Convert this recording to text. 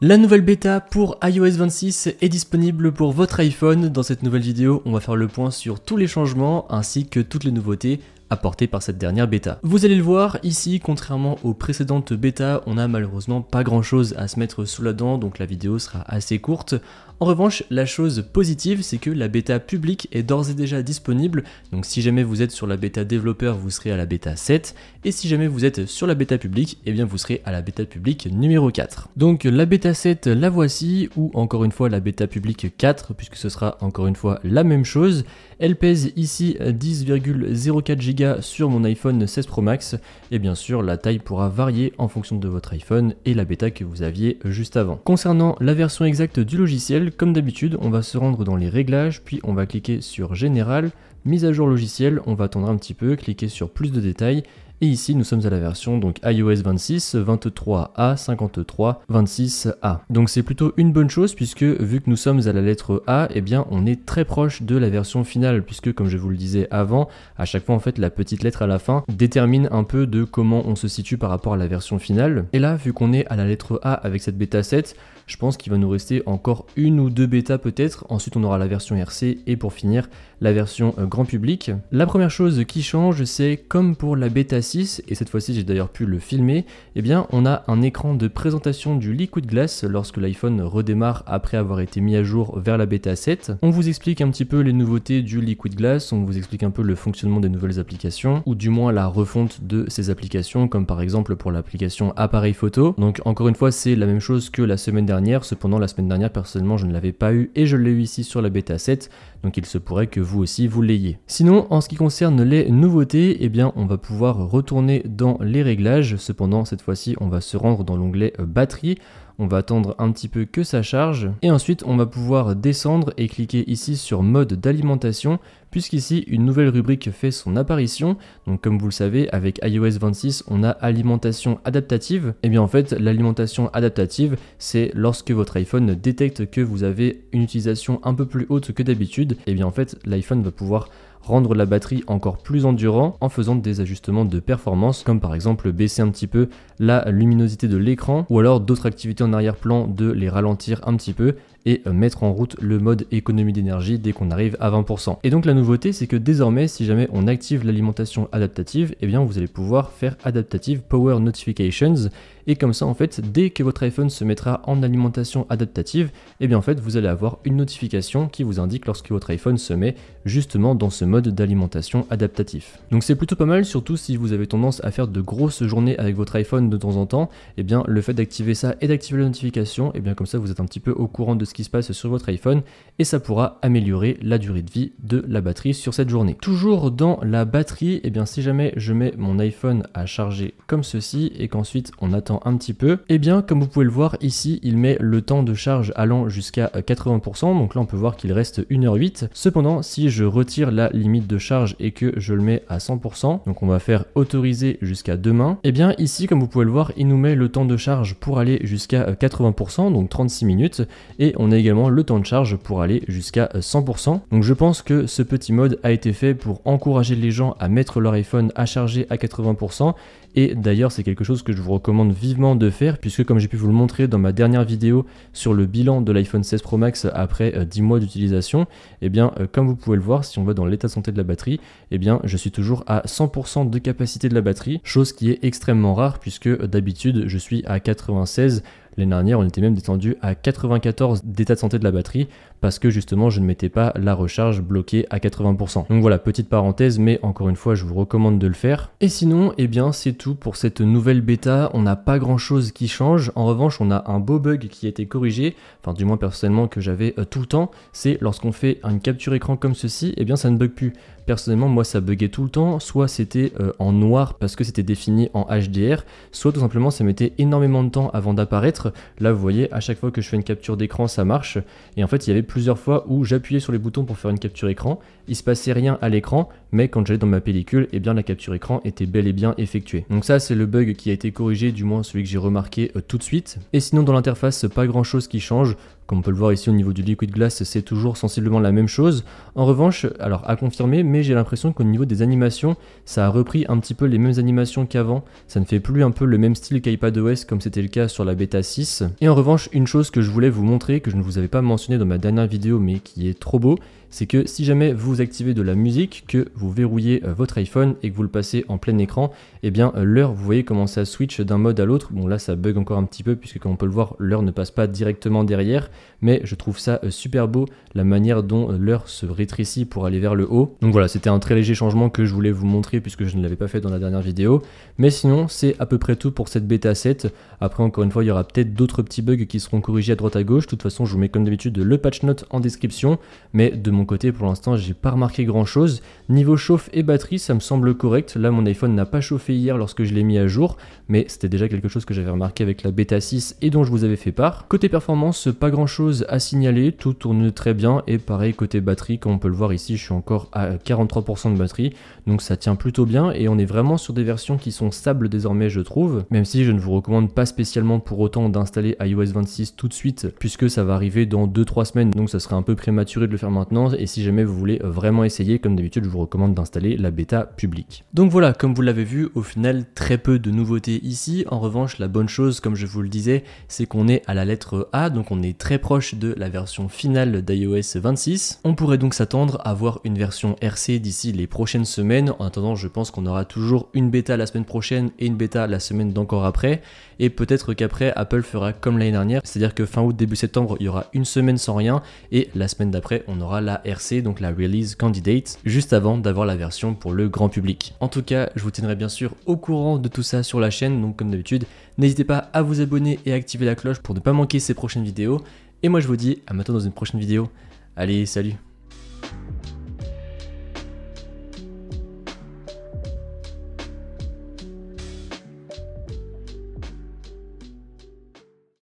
La nouvelle bêta pour iOS 26 est disponible pour votre iPhone. Dans cette nouvelle vidéo, on va faire le point sur tous les changements ainsi que toutes les nouveautés apportées par cette dernière bêta. Vous allez le voir, ici, contrairement aux précédentes bêtas, on n'a malheureusement pas grand chose à se mettre sous la dent, donc la vidéo sera assez courte. En revanche, la chose positive, c'est que la bêta publique est d'ores et déjà disponible, donc si jamais vous êtes sur la bêta développeur, vous serez à la bêta 7, et si jamais vous êtes sur la bêta publique, eh bien vous serez à la bêta publique numéro 4. Donc la bêta 7, la voici, ou encore une fois la bêta publique 4, puisque ce sera encore une fois la même chose. Elle pèse ici 10,04 Go sur mon iPhone 16 Pro Max, et bien sûr la taille pourra varier en fonction de votre iPhone et la bêta que vous aviez juste avant. Concernant la version exacte du logiciel, comme d'habitude, on va se rendre dans les réglages, puis on va cliquer sur Général, mise à jour logiciel, on va attendre un petit peu, cliquer sur plus de détails, et ici nous sommes à la version donc iOS 26, 23A, 53, 26A. Donc c'est plutôt une bonne chose puisque vu que nous sommes à la lettre A, eh bien on est très proche de la version finale puisque comme je vous le disais avant, à chaque fois en fait la petite lettre à la fin détermine un peu de comment on se situe par rapport à la version finale. Et là vu qu'on est à la lettre A avec cette bêta 7, je pense qu'il va nous rester encore une ou deux bêtas peut-être, ensuite on aura la version RC et pour finir la version grand public. La première chose qui change, c'est comme pour la bêta 6, et cette fois-ci j'ai d'ailleurs pu le filmer, eh bien on a un écran de présentation du Liquid Glass lorsque l'iPhone redémarre après avoir été mis à jour vers la bêta 7. On vous explique un petit peu les nouveautés du Liquid Glass, on vous explique un peu le fonctionnement des nouvelles applications, ou du moins la refonte de ces applications, comme par exemple pour l'application appareil photo. Donc encore une fois c'est la même chose que la semaine dernière, cependant la semaine dernière personnellement je ne l'avais pas eu et je l'ai eu ici sur la bêta 7, donc il se pourrait que vous aussi vous l'ayez. Sinon en ce qui concerne les nouveautés, eh bien on va pouvoir retourner dans les réglages, cependant cette fois-ci on va se rendre dans l'onglet batterie. On va attendre un petit peu que ça charge et ensuite on va pouvoir descendre et cliquer ici sur mode d'alimentation puisqu'ici une nouvelle rubrique fait son apparition. Donc comme vous le savez avec iOS 26 on a alimentation adaptative. Et bien en fait l'alimentation adaptative c'est lorsque votre iPhone détecte que vous avez une utilisation un peu plus haute que d'habitude, et bien en fait l'iPhone va pouvoir rendre la batterie encore plus endurant en faisant des ajustements de performance comme par exemple baisser un petit peu la luminosité de l'écran ou alors d'autres activités en arrière-plan de les ralentir un petit peu et mettre en route le mode économie d'énergie dès qu'on arrive à 20%. Et donc la nouveauté c'est que désormais si jamais on active l'alimentation adaptative, eh bien vous allez pouvoir faire Adaptative Power Notifications et comme ça en fait dès que votre iPhone se mettra en alimentation adaptative, eh bien en fait vous allez avoir une notification qui vous indique lorsque votre iPhone se met justement dans ce mode d'alimentation adaptatif. Donc c'est plutôt pas mal, surtout si vous avez tendance à faire de grosses journées avec votre iPhone de temps en temps, eh bien le fait d'activer ça et d'activer la notification, eh bien comme ça vous êtes un petit peu au courant de ce qui se passe sur votre iPhone et ça pourra améliorer la durée de vie de la batterie sur cette journée. Toujours dans la batterie, eh bien si jamais je mets mon iPhone à charger comme ceci et qu'ensuite on attend un petit peu, eh bien comme vous pouvez le voir ici il met le temps de charge allant jusqu'à 80%, donc là on peut voir qu'il reste 1h08. Cependant si je retire la limite de charge et que je le mets à 100%, donc on va faire autoriser jusqu'à demain, et bien ici comme vous pouvez le voir il nous met le temps de charge pour aller jusqu'à 80%, donc 36 minutes, et on a également le temps de charge pour aller jusqu'à 100%. Donc je pense que ce petit mode a été fait pour encourager les gens à mettre leur iPhone à charger à 80%, et d'ailleurs c'est quelque chose que je vous recommande vivement de faire puisque comme j'ai pu vous le montrer dans ma dernière vidéo sur le bilan de l'iPhone 16 Pro Max après 10 mois d'utilisation, et bien comme vous pouvez le voir, si on va dans l'état de santé de la batterie, et bien je suis toujours à 100% de capacité de la batterie, chose qui est extrêmement rare puisque d'habitude je suis à 96. L'année dernière, on était même descendu à 94 d'état de santé de la batterie parce que justement, je ne mettais pas la recharge bloquée à 80%. Donc voilà, petite parenthèse, mais encore une fois, je vous recommande de le faire. Et sinon, eh bien, c'est tout pour cette nouvelle bêta. On n'a pas grand-chose qui change. En revanche, on a un beau bug qui a été corrigé, enfin du moins personnellement que j'avais tout le temps. C'est lorsqu'on fait une capture écran comme ceci, eh bien, ça ne bug plus. Personnellement, moi, ça buguait tout le temps. Soit c'était en noir parce que c'était défini en HDR, soit tout simplement, ça mettait énormément de temps avant d'apparaître. Là, vous voyez, à chaque fois que je fais une capture d'écran, ça marche. Et en fait, il y avait plusieurs fois où j'appuyais sur les boutons pour faire une capture écran. Il se passait rien à l'écran, mais quand j'allais dans ma pellicule, eh bien la capture écran était bel et bien effectuée. Donc ça c'est le bug qui a été corrigé, du moins celui que j'ai remarqué tout de suite. Et sinon dans l'interface, pas grand chose qui change. Comme on peut le voir ici au niveau du Liquid Glass, c'est toujours sensiblement la même chose. En revanche, alors à confirmer, mais j'ai l'impression qu'au niveau des animations, ça a repris un petit peu les mêmes animations qu'avant. Ça ne fait plus un peu le même style qu'iPadOS comme c'était le cas sur la bêta 6. Et en revanche, une chose que je voulais vous montrer, que je ne vous avais pas mentionné dans ma dernière vidéo, mais qui est trop beau, c'est que si jamais vous activez de la musique, que vous verrouillez votre iPhone et que vous le passez en plein écran, eh bien l'heure, vous voyez comment ça switch d'un mode à l'autre. Bon là ça bug encore un petit peu puisque comme on peut le voir, l'heure ne passe pas directement derrière, mais je trouve ça super beau, la manière dont l'heure se rétrécit pour aller vers le haut. Donc voilà, c'était un très léger changement que je voulais vous montrer puisque je ne l'avais pas fait dans la dernière vidéo. Mais sinon, c'est à peu près tout pour cette bêta 7. Après, encore une fois, il y aura peut-être d'autres petits bugs qui seront corrigés à droite à gauche. De toute façon, je vous mets comme d'habitude le patch note en description. Mais de mon côté, pour l'instant, j'ai pas remarqué grand chose. Niveau chauffe et batterie, ça me semble correct. Là, mon iPhone n'a pas chauffé hier lorsque je l'ai mis à jour, mais c'était déjà quelque chose que j'avais remarqué avec la bêta 6 et dont je vous avais fait part. Côté performance, pas grand chose à signaler, tout tourne très bien. Et pareil, côté batterie, comme on peut le voir ici, je suis encore à 43% de batterie, donc ça tient plutôt bien. Et on est vraiment sur des versions qui sont stables désormais, je trouve, même si je ne vous recommande pas spécialement pour autant d'installer iOS 26 tout de suite, puisque ça va arriver dans 2-3 semaines, donc ça serait un peu prématuré de le faire maintenant. Et si jamais vous voulez vraiment essayer, comme d'habitude, je vous recommande d'installer la bêta publique. Donc voilà, comme vous l'avez vu, au final, très peu de nouveautés ici. En revanche, la bonne chose, comme je vous le disais, c'est qu'on est à la lettre A, donc on est très proche de la version finale d'iOS 26. On pourrait donc s'attendre à voir une version RC d'ici les prochaines semaines. En attendant, je pense qu'on aura toujours une bêta la semaine prochaine et une bêta la semaine d'encore après. Et peut-être qu'après, Apple fera comme l'année dernière, c'est-à-dire que fin août, début septembre, il y aura une semaine sans rien, et la semaine d'après, on aura la RC, donc la Release Candidate, juste avant d'avoir la version pour le grand public. En tout cas, je vous tiendrai bien sûr au courant de tout ça sur la chaîne, donc comme d'habitude, n'hésitez pas à vous abonner et à activer la cloche pour ne pas manquer ces prochaines vidéos. Et moi je vous dis à bientôt dans une prochaine vidéo. Allez, salut!